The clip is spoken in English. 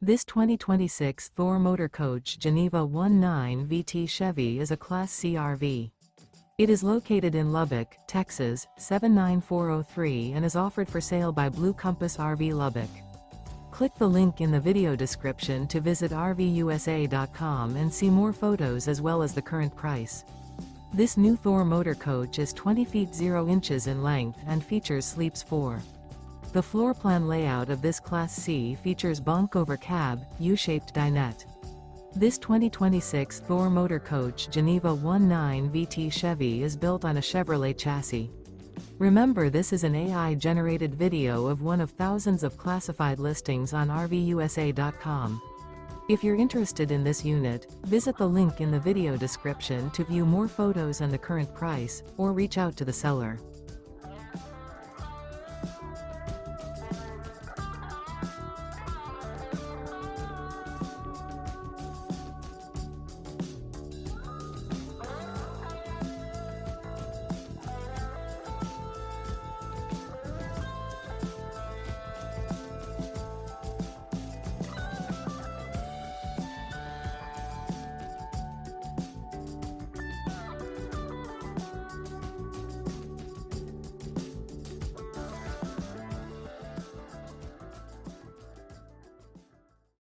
This 2026 Thor Motor Coach Geneva 19 VT Chevy is a Class C RV. It is located in Lubbock, Texas, 79403 and is offered for sale by Blue Compass RV Lubbock. Click the link in the video description to visit RVUSA.com and see more photos as well as the current price. This new Thor Motor Coach is 20 feet 0 inches in length and features sleeps 4. The floor plan layout of this Class C features bunk over cab, U-shaped dinette. This 2026 Thor Motor Coach Geneva 19 VT Chevy is built on a Chevrolet chassis. Remember, this is an AI-generated video of one of thousands of classified listings on RVUSA.com. If you're interested in this unit, visit the link in the video description to view more photos and the current price, or reach out to the seller.